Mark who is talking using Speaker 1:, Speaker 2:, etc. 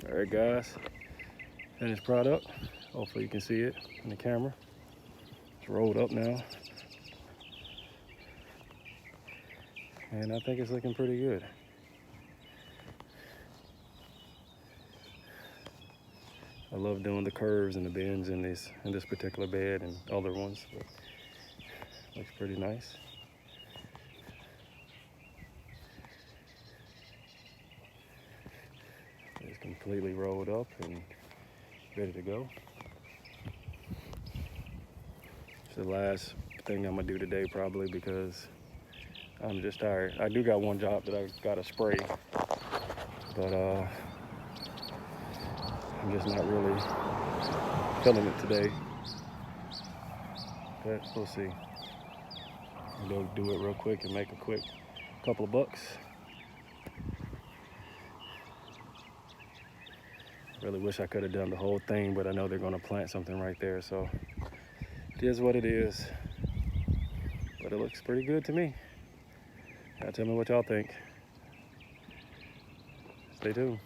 Speaker 1: All right, guys, finished product. Hopefully you can see it in the camera. It's rolled up now. And I think it's looking pretty good. I love doing the curves and the bends in this particular bed and other ones, but looks pretty nice. It's completely rolled up and ready to go. It's the last thing I'm gonna do today probably because I'm just tired. I do got one job that I gotta spray, but I'm just not really feeling it today. But we'll see. I'll go do it real quick and make a quick couple of bucks. Really wish I could have done the whole thing, but I know they're gonna plant something right there, so it is what it is. But it looks pretty good to me. Now tell me what y'all think. Stay tuned.